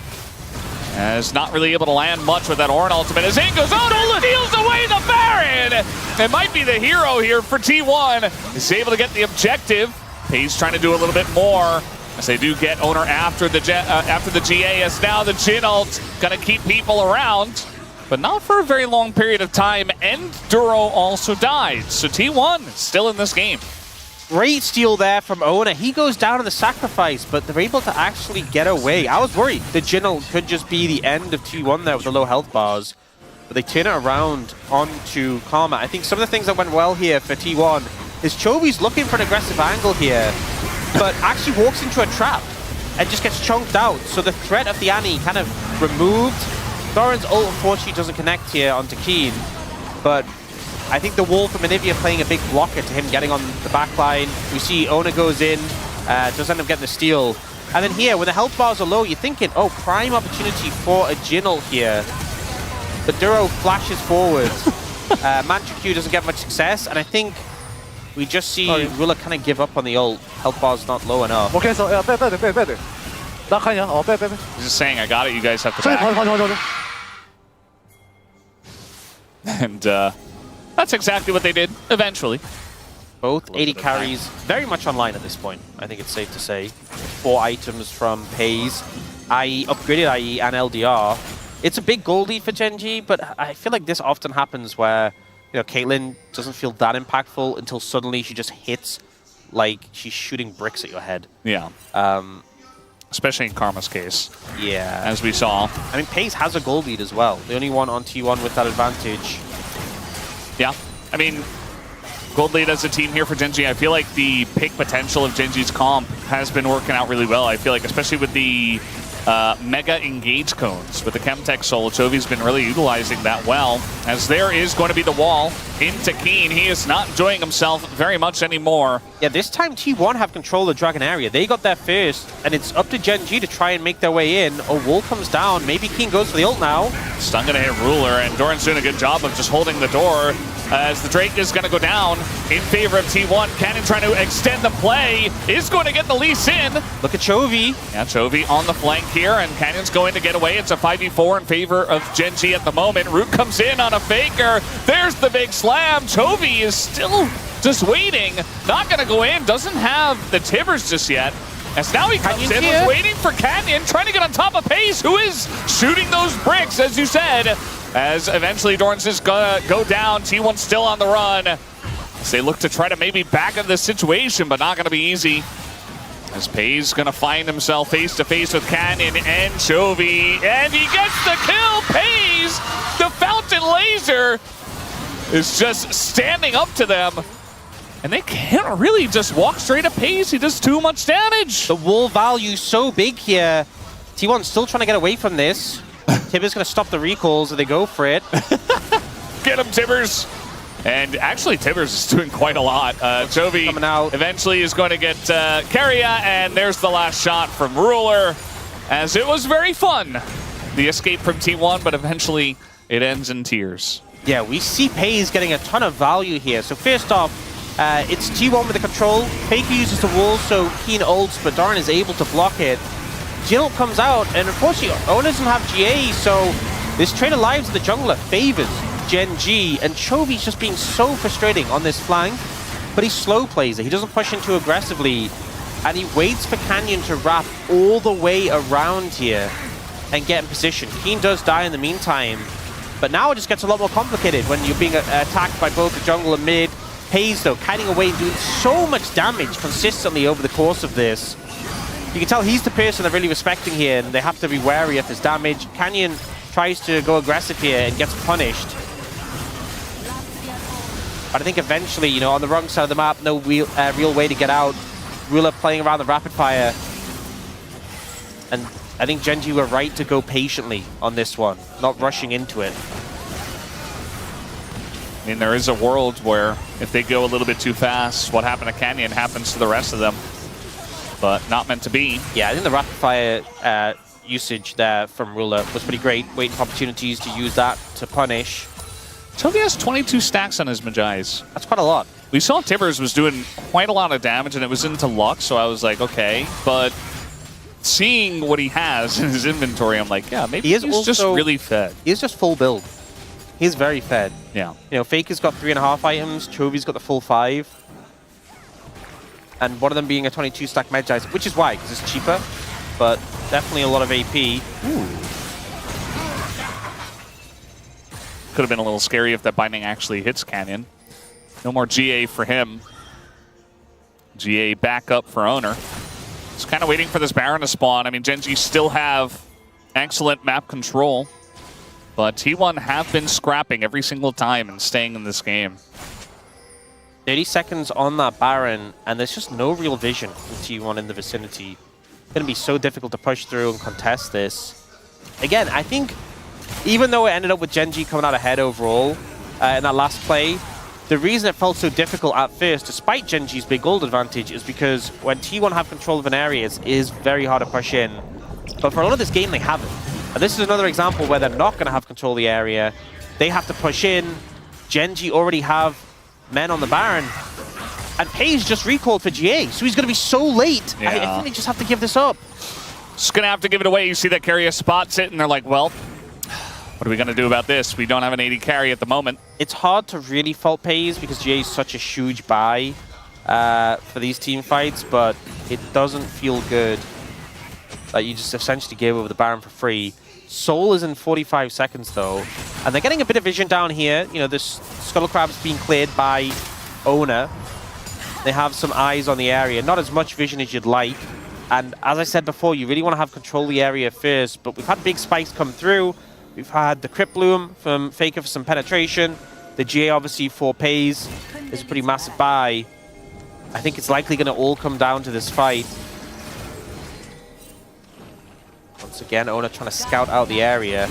As not really able to land much with that Oren ultimate as in goes, oh, steals away the Baron! It might be the hero here for T1. He's able to get the objective. FaZe trying to do a little bit more as they do get Oner after the GA, as now the Jin ult gonna keep people around, but not for a very long period of time, and Duro also died. So T1 is still in this game. Great steal there from Oner. He goes down in the sacrifice, but they're able to actually get away. I was worried the Jin ult could just be the end of T1 there with the low health bars, but they turn it around onto Karma. I think some of the things that went well here for T1 is Chovy's looking for an aggressive angle here, but actually walks into a trap and just gets chunked out. So the threat of the Annie kind of removed. Thorin's ult unfortunately doesn't connect here onto Keen, but I think the wall from Anivia playing a big blocker to him getting on the back line. We see Oner goes in, does end up getting the steal. And then here, when the health bars are low, you're thinking, oh, prime opportunity for a Jin ult here. But Duro flashes forward. Mantra Q doesn't get much success, and I think we just see Ruler kind of give up on the ult. Health bar's not low enough. Okay, so better. He's just saying, I got it, you guys have to back. And that's exactly what they did, eventually. Both 80 carries, very much online at this point, I think it's safe to say. 4 items from FaZe, IE, upgraded IE, and LDR. It's a big goal lead for Gen.G, but I feel like this often happens where, you know, Caitlyn doesn't feel that impactful until suddenly she just hits like she's shooting bricks at your head. Yeah. Especially in Karma's case. Yeah. As we saw. I mean, FaZe has a goal lead as well. The only one on T1 with that advantage. Yeah. I mean, gold lead as a team here for Gen.G. I feel like the pick potential of Gen.G's comp has been working out really well. I feel like, especially with the mega engage cones with the Chemtech Soul, Chovy's been really utilizing that well, as there is going to be the wall into Keen. He is not enjoying himself very much anymore. Yeah, this time T1 have control of the Dragon area. They got there first, and it's up to Gen.G to try and make their way in. A wall comes down. Maybe Keen goes for the ult now. Stun gonna hit Ruler, and Doran's doing a good job of just holding the door, as the Drake is gonna go down in favor of T1. Cannon trying to extend the play, is going to get the Lee Sin. Look at Chovy. Yeah, Chovy on the flank here, and Cannon's going to get away. It's a 5v4 in favor of Gen.G at the moment. Root comes in on a Faker. There's the big slam. Chovy is still just waiting. Not going to go in. Doesn't have the Tibbers just yet. As now he comes in, was waiting for Canyon, trying to get on top of FaZe, who is shooting those bricks, as you said. As eventually Dorn's just gonna go down. T1 still on the run. As they look to try to maybe back up the situation, but not going to be easy. As FaZe gonna find himself face to face with Canyon and Chovy, and he gets the kill. FaZe, the Fountain Laser, is just standing up to them, and they can't really just walk straight at FaZe. He does too much damage. The wall value so big here. T1 still trying to get away from this. Tibbers gonna stop the recalls, and they go for it. Get him, Tibbers. And actually, Tibbers is doing quite a lot. Chovy coming out. Eventually is going to get Keria, and there's the last shot from Ruler, as it was very fun. The escape from T1, but eventually it ends in tears. Yeah, we see FaZe getting a ton of value here. So first off, it's T1 with the control. Faker uses the wall, so Keen ults, but Doran is able to block it. Jin comes out, and unfortunately, Oner doesn't have GA, so this trade of lives of the jungler favors Gen.G, and Chovy's just being so frustrating on this flank, but he slow plays it. He doesn't push in too aggressively, and he waits for Canyon to wrap all the way around here and get in position. Keen does die in the meantime, but now it just gets a lot more complicated when you're being attacked by both the jungle and mid. FaZe, though, kiting away and doing so much damage consistently over the course of this. You can tell he's the person they're really respecting here, and they have to be wary of his damage. Canyon tries to go aggressive here and gets punished. But I think eventually, you know, on the wrong side of the map, no real way to get out. Ruler playing around the rapid fire. And I think Gen.G were right to go patiently on this one, not rushing into it. I mean, there is a world where if they go a little bit too fast, what happened to Canyon happens to the rest of them. But not meant to be. Yeah, I think the rapid fire usage there from Ruler was pretty great. Waiting for opportunities to use that to punish. Chovy has 22 stacks on his Magi's. That's quite a lot. We saw Tibbers was doing quite a lot of damage, and it was into luck, so I was like, okay. But seeing what he has in his inventory, I'm like, yeah, maybe he's just really fed. He's just full build. He's very fed. Yeah. You know, Faker's got 3.5 items, Chovy's got the full 5. And one of them being a 22 stack Magi, which is why, because it's cheaper, but definitely a lot of AP. Ooh. Could have been a little scary if that binding actually hits Canyon. No more GA for him. GA back up for Oner. Just kind of waiting for this Baron to spawn. I mean, Gen.G still have excellent map control, but T1 have been scrapping every single time and staying in this game. 30 seconds on that Baron, and there's just no real vision with T1 in the vicinity. It's going to be so difficult to push through and contest this. Again, I think even though it ended up with Gen.G coming out ahead overall in that last play, the reason it felt so difficult at first, despite Gen.G's big gold advantage, is because when T1 have control of an area, it is very hard to push in. But for a lot of this game, they haven't. And this is another example where they're not going to have control of the area. They have to push in. Gen.G already have men on the Baron. And Pay's just recalled for GA, so he's going to be so late. Yeah. I think they just have to give this up. Just going to have to give it away. You see that Keria spots it, and they're like, well, what are we going to do about this? We don't have an 80 carry at the moment. It's hard to really fault Pay's because GA is such a huge buy for these team fights, but it doesn't feel good that you just essentially gave over the Baron for free. Soul is in 45 seconds, though, and they're getting a bit of vision down here. You know, this Scuttle Crab's being cleared by Oner. They have some eyes on the area, not as much vision as you'd like. And as I said before, you really want to have control of the area first, but we've had big spikes come through. We've had the Crypt Bloom from Faker for some penetration. The GA, obviously, for Pays is a pretty massive buy. I think it's likely going to all come down to this fight. Once again, Oner trying to scout out the area.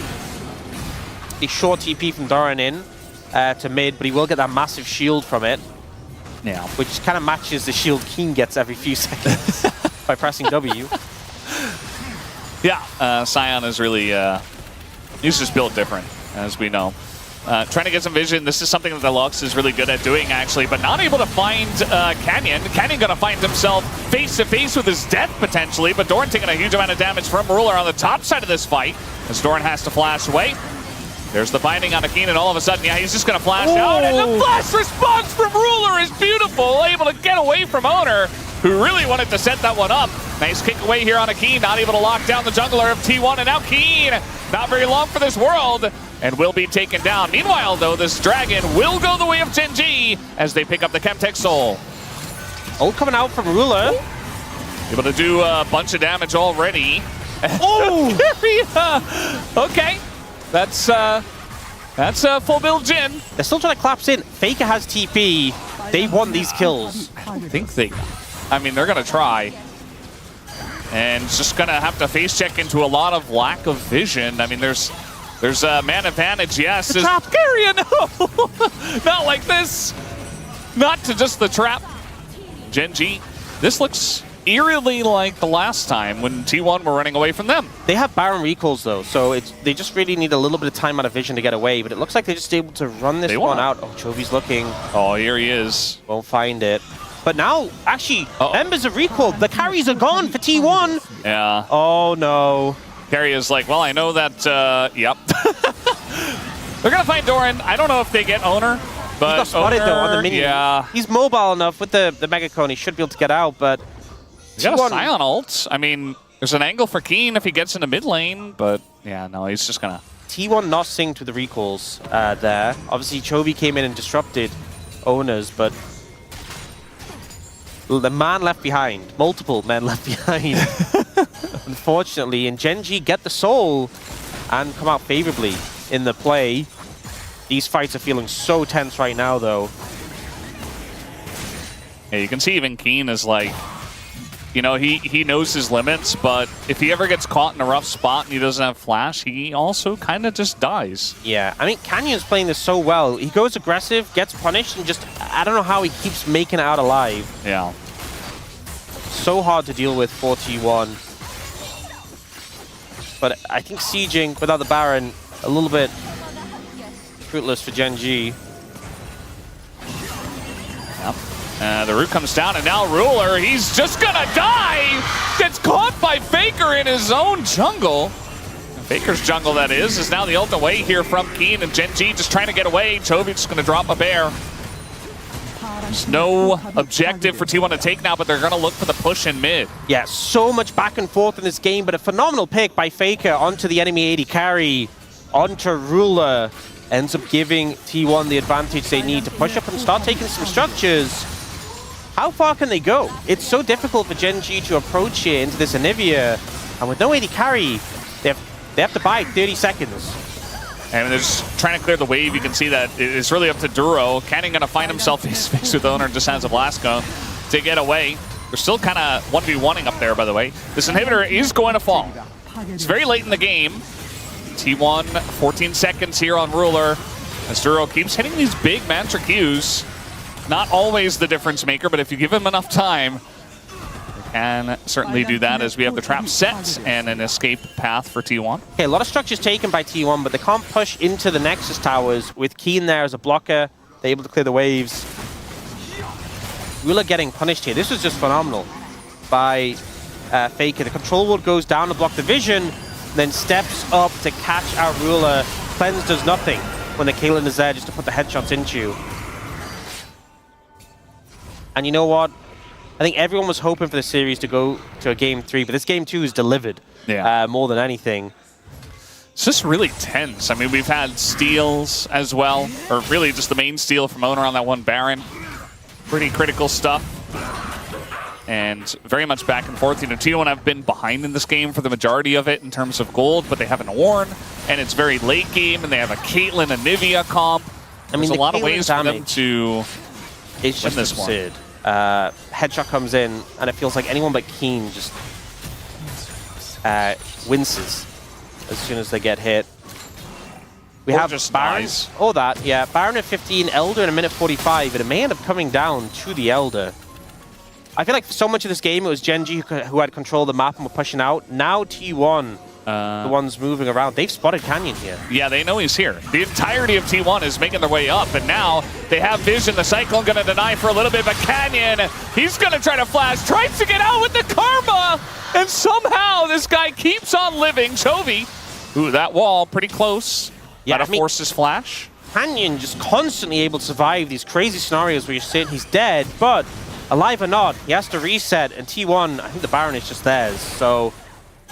The short TP from Doran in to mid, but he will get that massive shield from it. Yeah. Which kind of matches the shield Keen gets every few seconds by pressing W. Yeah, Sion is really, he's just built different, as we know. Trying to get some vision. This is something that the Lux is really good at doing, actually, but not able to find Canyon. Canyon going to find himself face-to-face with his death, potentially, but Doran taking a huge amount of damage from Ruler on the top side of this fight, as Doran has to flash away. There's the binding on Akin, and all of a sudden, yeah, he's just going to flash out, and the flash response from Ruler is beautiful, able to get away from Oner, who really wanted to set that one up. Nice kick away here on Akin, not able to lock down the jungler of T1, and now Keen, not very long for this world, and will be taken down. Meanwhile, though, this Dragon will go the way of Gen.G as they pick up the Chemtech Soul. Ult coming out from Ruler. Able to do a bunch of damage already. Oh! Keria! Okay. That's a full build Jin. They're still trying to collapse in. Faker has TP. They want these kills. I think I mean, they're going to try. And just going to have to face check into a lot of lack of vision. I mean, there's a man advantage, yes. The trap. Keria, no! Not like this. Not to just the trap. Gen.G, this looks eerily like the last time when T1 were running away from them. They have Baron recalls, though, so they just really need a little bit of time out of vision to get away, but it looks like they're just able to run this one out. Oh, Chovy's looking. Oh, here he is. Won't find it. But now, actually, members of recall. The carries are gone for T1. Yeah. Oh, no. Keria's like, well, I know that, yep. They're going to find Doran. I don't know if they get Oner, but he got spotted, though, on the minion. Yeah. He's mobile enough with the Mega Cone. He should be able to get out, but He's got a Sion ult. I mean, there's an angle for Keen if he gets into mid lane, but yeah, no, he's just going to... T1 not synced with the recalls there. Obviously, Chovy came in and disrupted Oner's, but the man left behind. Multiple men left behind. Unfortunately, and Gen.G get the soul and come out favorably in the play. These fights are feeling so tense right now, though. Yeah, you can see even Keen is like, you know, he knows his limits, but if he ever gets caught in a rough spot and he doesn't have flash, he also kind of just dies. Yeah, I mean, Canyon's playing this so well. He goes aggressive, gets punished, and just, I don't know how he keeps making it out alive. Yeah. So hard to deal with for T1. But I think sieging without the Baron, a little bit fruitless for Gen.G. The root comes down, and now Ruler, he's just gonna die! Gets caught by Faker in his own jungle. Faker's jungle, that is now the ultimate way here from Keen, and Gen.G just trying to get away. Chovy just gonna drop a bear. There's no objective for T1 to take now, but they're gonna look for the push in mid. Yeah, so much back and forth in this game, but a phenomenal pick by Faker onto the enemy AD carry, onto Ruler. Ends up giving T1 the advantage they need to push up and start taking some structures. How far can they go? It's so difficult for Gen.G to approach here into this Anivia, and with no AD carry, they have to buy 30 seconds. And they're just trying to clear the wave. You can see that it's really up to Duro. Canning going to find himself face-to-face with Oner, just has a blast cone to get away. They're still kind of 1v1ing up there, by the way. This inhibitor is going to fall. It's very late in the game. T1, 14 seconds here on Ruler. As Duro keeps hitting these big Mantra Qs. Not always the difference maker, but if you give him enough time, can certainly do that, as we have the trap set and an escape path for T1. Okay, a lot of structures taken by T1, but they can't push into the Nexus towers. With Keen there as a blocker, they're able to clear the waves. Ruler getting punished here. This was just phenomenal by Faker. The control ward goes down to block the vision, then steps up to catch out Ruler. Cleanse does nothing when the Caitlyn is there just to put the headshots into you. And you know what? I think everyone was hoping for the series to go to a Game 3, but this Game 2 is delivered more than anything. It's just really tense. I mean, we've had steals as well, or really just the main steal from Oner on that one Baron. Pretty critical stuff. And very much back and forth. You know, T1 have been behind in this game for the majority of it in terms of gold, but they have an Ornn, and it's very late game, and they have a Caitlyn, a Nivea comp. I mean, there's a lot of ways for them to win this one. Headshot comes in, and it feels like anyone but Keen just winces as soon as they get hit. We have just Baron. Nice. Oh, that, yeah. Baron at 15, Elder in a minute 45, and it may end up coming down to the Elder. I feel like for so much of this game, it was Gen.G who had control of the map and were pushing out. Now T1, the ones moving around. They've spotted Canyon here. Yeah, they know he's here. The entirety of T1 is making their way up, and now they have vision. The Cyclone going to deny for a little bit, but Canyon, he's going to try to flash, tries to get out with the Karma, and somehow this guy keeps on living. Chovy, ooh, that wall, pretty close. Yeah, Gotta force his flash. Canyon just constantly able to survive these crazy scenarios where you're saying he's dead, but alive or not, he has to reset, and T1, I think the Baron is just theirs, so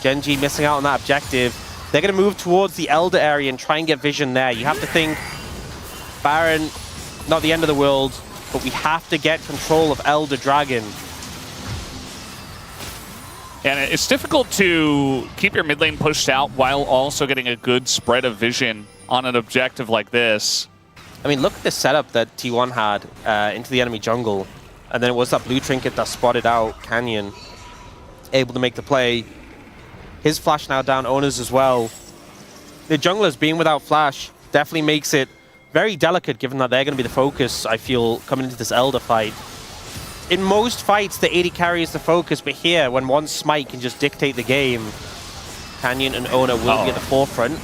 Gen.G missing out on that objective. They're going to move towards the Elder area and try and get vision there. You have to think, Baron, not the end of the world, but we have to get control of Elder Dragon. And it's difficult to keep your mid lane pushed out while also getting a good spread of vision on an objective like this. I mean, look at the setup that T1 had into the enemy jungle. And then it was that blue trinket that spotted out Canyon. Able to make the play. His flash now down, Oner's as well. The junglers being without flash definitely makes it very delicate, given that they're going to be the focus, I feel, coming into this Elder fight. In most fights, the AD carry is the focus, but here, when one smite can just dictate the game, Canyon and Oner will be at the forefront.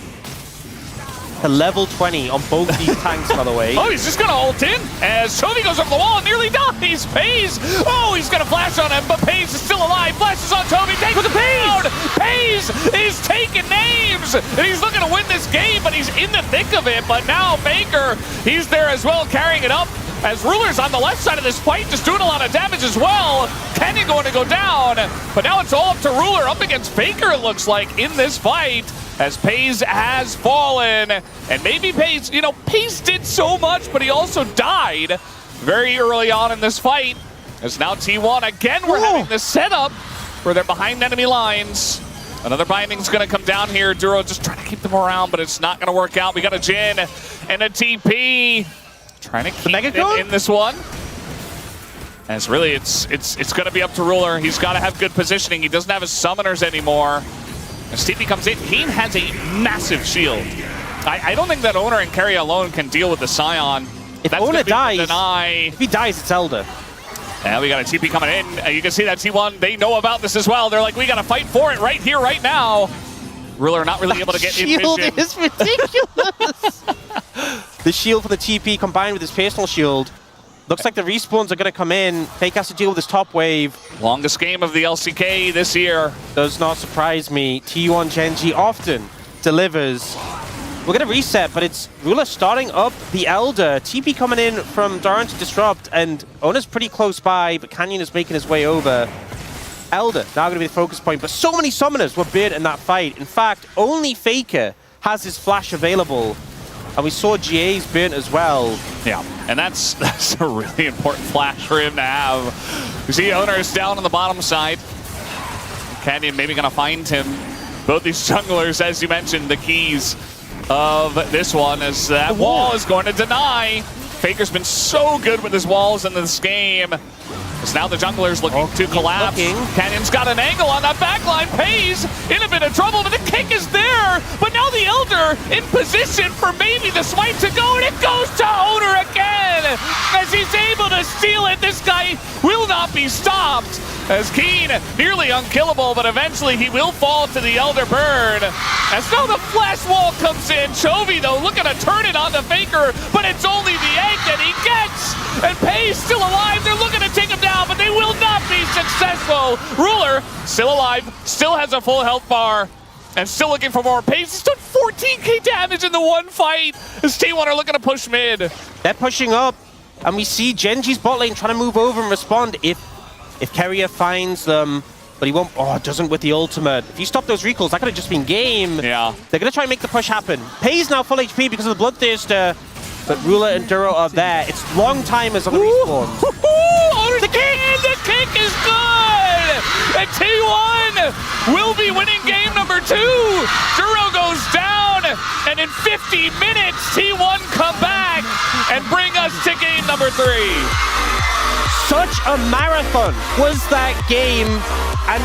To level 20 on both these tanks, by the way. Oh, he's just going to ult in as Chovy goes over the wall and nearly dies. Pays. Oh, he's going to flash on him, but Pays is still alive. Flashes on Chovy. Takes the down. Pays is taking names, and he's looking to win this game, but he's in the thick of it. But now Faker, he's there as well, carrying it up. As Ruler's on the left side of this fight, just doing a lot of damage as well. Canyon going to go down, but now it's all up to Ruler up against Faker, it looks like, in this fight. As Pays has fallen, and maybe Pays, you know, Pays did so much, but he also died very early on in this fight. As now T1, again, we're having this setup where they're behind enemy lines. Another binding's gonna come down here. Duro just trying to keep them around, but it's not gonna work out. We got a Jin and a TP. Trying to keep it in this one. As really, it's gonna be up to Ruler. He's gotta have good positioning. He doesn't have his summoners anymore. As TP comes in, Keen has a massive shield. I don't think that Oner and Keria alone can deal with the Scion. If Oner dies, if he dies, it's Elder. Yeah, we got a TP coming in. You can see that T1, they know about this as well. They're like, we got to fight for it right here, right now. Ruler not really able to get in vision. Shield is ridiculous. the shield for the TP combined with his personal shield. Looks like the respawns are going to come in. Fake has to deal with this top wave. Longest game of the LCK this year. Does not surprise me. T1 Gen.G often delivers. We're going to reset, but it's Ruler starting up the Elder. TP coming in from Doran to disrupt, and Oner's pretty close by, but Canyon is making his way over. Elder now going to be the focus point, but so many summoners were burnt in that fight. In fact, only Faker has his flash available. And we saw GA's burnt as well. Yeah, and that's a really important flash for him to have. You see Oner is down on the bottom side. Canyon maybe going to find him. Both these junglers, as you mentioned, the keys of this one, as that wall is going to deny. Faker's been so good with his walls in this game. As now the jungler's looking to collapse. Canyon's got an angle on that backline. Pays in a bit of trouble, but the kick is there. But now the Elder in position for maybe the swipe to go, and it goes to Oner again. As he's able to steal it, this guy will not be stopped. As Keen, nearly unkillable, but eventually he will fall to the Elder burn. As now the flash wall comes in. Chovy, though, looking to turn it onto Faker, but it's only the egg that he gets. And Pay's still alive. They're looking to take him down, but they will not be successful. Ruler, still alive, still has a full health bar, and still looking for more. Pay's just done 14k damage in the one fight. As T1 are looking to push mid. They're pushing up, and we see Gen.G's bot lane trying to move over and respond if Keria finds them, but he won't. Oh, doesn't with the ultimate. If you stop those recalls, that could have just been game. Yeah. They're going to try and make the push happen. Pay's now full HP because of the Bloodthirster, but Ruler and Duro are there. It's long timers on the respawn. The kick is good! And T1 will be winning game number 2. Duro goes down, and in 50 minutes, T1 come back and bring us to game number 3. Such a marathon was that game, and